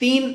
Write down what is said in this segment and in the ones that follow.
3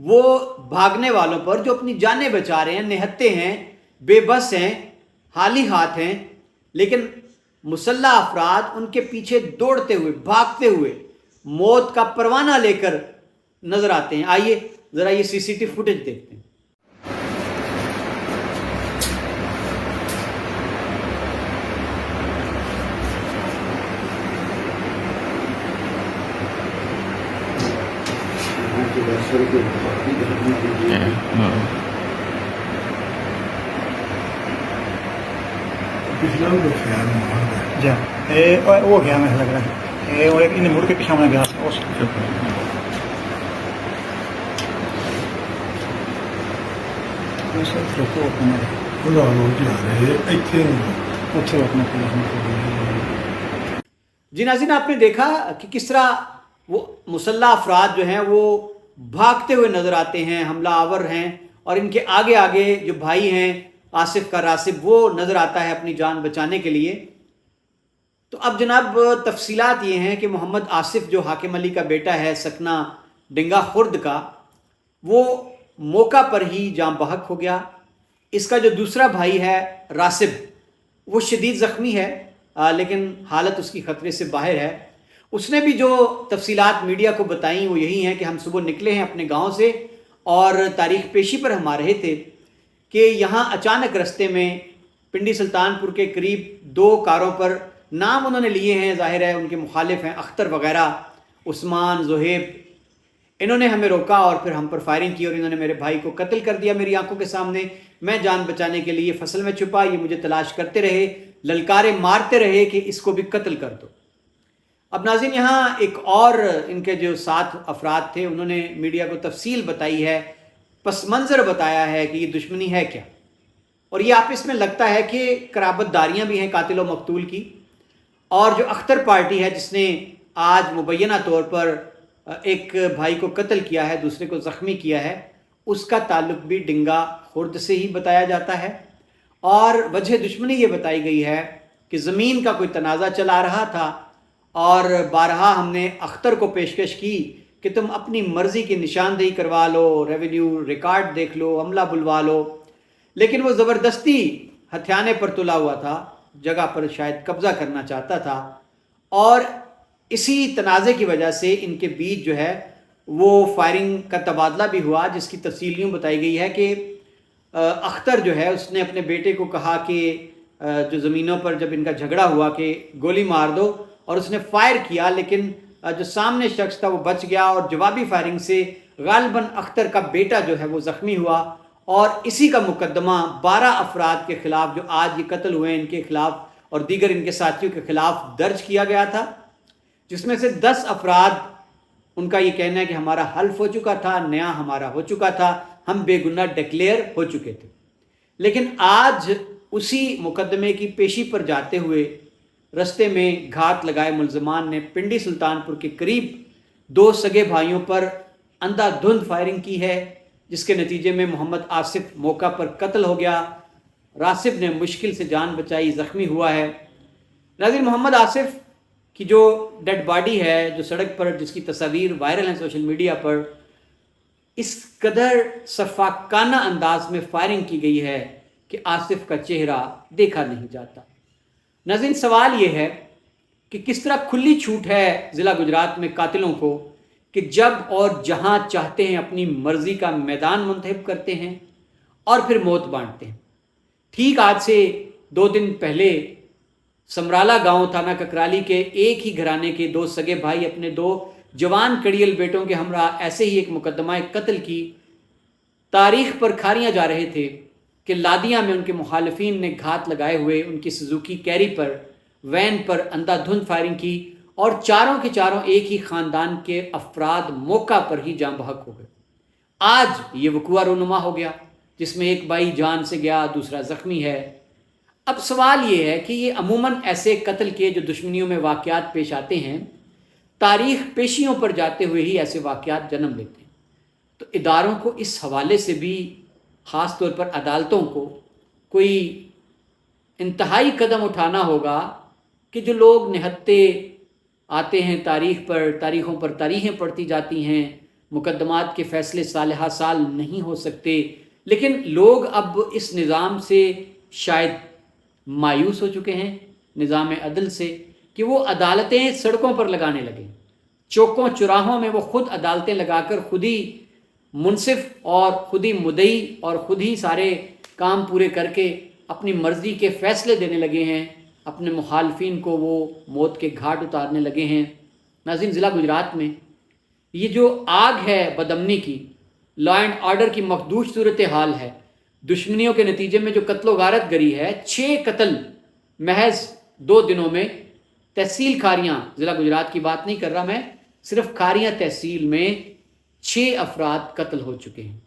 وہ بھاگنے والوں پر جو اپنی جانیں بچا رہے ہیں، نہتے ہیں، بے بس ہیں، خالی ہاتھ ہیں، لیکن مسلح افراد ان کے پیچھے دوڑتے ہوئے، بھاگتے ہوئے موت کا پروانہ لے کر نظر آتے ہیں۔ آئیے ذرا یہ سی سی ٹی وی فوٹیج دیکھتے ہیں۔ جی وہ گیا میں لگ رہا ہے اور ایک مڑ کے پیچھے گیا جی ناظرین، آپ نے دیکھا کہ کس طرح وہ مسلح افراد جو ہیں وہ بھاگتے ہوئے نظر آتے ہیں، حملہ آور ہیں، اور ان کے آگے آگے جو بھائی ہیں آصف کا راسب، وہ نظر آتا ہے اپنی جان بچانے کے لیے۔ تو اب جناب تفصیلات یہ ہیں کہ محمد آصف جو حاکم علی کا بیٹا ہے، سکنہ ڈنگا خرد کا، وہ موقع پر ہی جاں بحق ہو گیا۔ اس کا جو دوسرا بھائی ہے راسب، وہ شدید زخمی ہے، لیکن حالت اس کی خطرے سے باہر ہے۔ اس نے بھی جو تفصیلات میڈیا کو بتائیں وہ یہی ہیں کہ ہم صبح نکلے ہیں اپنے گاؤں سے اور تاریخ پیشی پر ہم آ رہے تھے کہ یہاں اچانک رستے میں پنڈی سلطان پور کے قریب 2 کاروں پر، نام انہوں نے لیے ہیں، ظاہر ہے ان کے مخالف ہیں، اختر وغیرہ، عثمان، زہیب، انہوں نے ہمیں روکا اور پھر ہم پر فائرنگ کی اور انہوں نے میرے بھائی کو قتل کر دیا میری آنکھوں کے سامنے۔ میں جان بچانے کے لیے فصل میں چھپا، یہ مجھے تلاش کرتے رہے، للکارے مارتے رہے کہ اس کو بھی قتل کر دو۔ اب ناظرین، یہاں ایک اور ان کے جو 7 افراد تھے، انہوں نے میڈیا کو تفصیل بتائی ہے، پس منظر بتایا ہے کہ یہ دشمنی ہے کیا، اور یہ آپس میں لگتا ہے کہ قرابت داریاں بھی ہیں قاتل و مقتول کی۔ اور جو اختر پارٹی ہے جس نے آج مبینہ طور پر ایک بھائی کو قتل کیا ہے، دوسرے کو زخمی کیا ہے، اس کا تعلق بھی ڈنگا خرد سے ہی بتایا جاتا ہے۔ اور وجہ دشمنی یہ بتائی گئی ہے کہ زمین کا کوئی تنازع چلا رہا تھا اور بارہا ہم نے اختر کو پیشکش کی کہ تم اپنی مرضی کی نشاندہی کروا لو، ریونیو ریکارڈ دیکھ لو، عملہ بلوا لو، لیکن وہ زبردستی ہتھیانے پر تلا ہوا تھا، جگہ پر شاید قبضہ کرنا چاہتا تھا، اور اسی تنازع کی وجہ سے ان کے بیچ جو ہے وہ فائرنگ کا تبادلہ بھی ہوا، جس کی تفصیل یوں بتائی گئی ہے کہ اختر جو ہے اس نے اپنے بیٹے کو کہا کہ جو زمینوں پر جب ان کا جھگڑا ہوا کہ گولی مار دو، اور اس نے فائر کیا، لیکن جو سامنے شخص تھا وہ بچ گیا اور جوابی فائرنگ سے غالباً اختر کا بیٹا جو ہے وہ زخمی ہوا، اور اسی کا مقدمہ 12 افراد کے خلاف جو آج یہ قتل ہوئے ان کے خلاف اور دیگر ان کے ساتھیوں کے خلاف درج کیا گیا تھا، جس میں سے 10 افراد ان کا یہ کہنا ہے کہ ہمارا حلف ہو چکا تھا، نیا ہمارا ہو چکا تھا، ہم بے گناہ ڈکلیئر ہو چکے تھے، لیکن آج اسی مقدمے کی پیشی پر جاتے ہوئے رستے میں گھات لگائے ملزمان نے پنڈی سلطان پور کے قریب 2 سگے بھائیوں پر اندھا دھند فائرنگ کی ہے، جس کے نتیجے میں محمد آصف موقع پر قتل ہو گیا، راسب نے مشکل سے جان بچائی، زخمی ہوا ہے۔ ناظرین، محمد آصف کی جو ڈیڈ باڈی ہے جو سڑک پر، جس کی تصاویر وائرل ہیں سوشل میڈیا پر، اس قدر سفاکانہ انداز میں فائرنگ کی گئی ہے کہ آصف کا چہرہ دیکھا نہیں جاتا۔ ناظرین، سوال یہ ہے کہ کس طرح کھلی چھوٹ ہے ضلع گجرات میں قاتلوں کو کہ جب اور جہاں چاہتے ہیں اپنی مرضی کا میدان منتخب کرتے ہیں اور پھر موت بانٹتے ہیں۔ ٹھیک آج سے 2 دن پہلے سمرالہ گاؤں تھانہ ککرالی کے ایک ہی گھرانے کے 2 سگے بھائی اپنے 2 جوان کڑیل بیٹوں کے ہمراہ ایسے ہی ایک مقدمہ قتل کی تاریخ پر کھاریاں جا رہے تھے کہ لادیاں میں ان کے مخالفین نے گھات لگائے ہوئے ان کی سزوکی کیری پر، وین پر اندھا دھند فائرنگ کی، اور چاروں کے چاروں ایک ہی خاندان کے افراد موقع پر ہی جاں بحق ہو گئے۔ آج یہ وقوع رونما ہو گیا جس میں ایک بھائی جان سے گیا، دوسرا زخمی ہے۔ اب سوال یہ ہے کہ یہ عموماً ایسے قتل کے جو دشمنیوں میں واقعات پیش آتے ہیں، تاریخ پیشیوں پر جاتے ہوئے ہی ایسے واقعات جنم لیتے ہیں۔ تو اداروں کو اس حوالے سے بھی، خاص طور پر عدالتوں کو، کوئی انتہائی قدم اٹھانا ہوگا کہ جو لوگ نہتے آتے ہیں تاریخوں پر تاریخیں پڑتی جاتی ہیں، مقدمات کے فیصلے سالہ سال نہیں ہو سکتے، لیکن لوگ اب اس نظام سے شاید مایوس ہو چکے ہیں، نظام عدل سے، کہ وہ عدالتیں سڑکوں پر لگانے لگے، چوکوں چراہوں میں وہ خود عدالتیں لگا کر خود ہی منصف اور خود ہی مدعی اور خود ہی سارے کام پورے کر کے اپنی مرضی کے فیصلے دینے لگے ہیں، اپنے مخالفین کو وہ موت کے گھاٹ اتارنے لگے ہیں۔ ناظرین، ضلع گجرات میں یہ جو آگ ہے بدامنی کی، لا اینڈ آرڈر کی مخدوش صورتحال ہے، دشمنیوں کے نتیجے میں جو قتل و غارت گری ہے، 6 قتل محض 2 دنوں میں، تحصیل کھاریاں، ضلع گجرات کی بات نہیں کر رہا میں، صرف کھاریاں تحصیل میں 6 افراد قتل ہو چکے ہیں۔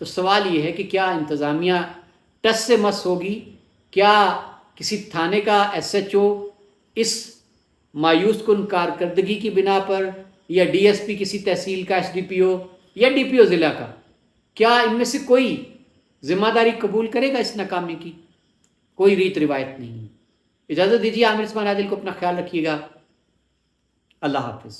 تو سوال یہ ہے کہ کیا انتظامیہ ٹس سے مس ہوگی؟ کیا کسی تھانے کا ایس ایچ او اس مایوس کن کارکردگی کی بنا پر، یا ڈی ایس پی کسی تحصیل کا، ایس ڈی پی او یا ڈی پی او ضلع کا، کیا ان میں سے کوئی ذمہ داری قبول کرے گا اس ناکامی کی؟ کوئی ریت روایت نہیں ہے۔ اجازت دیجیے، عامر عثمان عادل کو اپنا خیال رکھیے گا۔ اللہ حافظ۔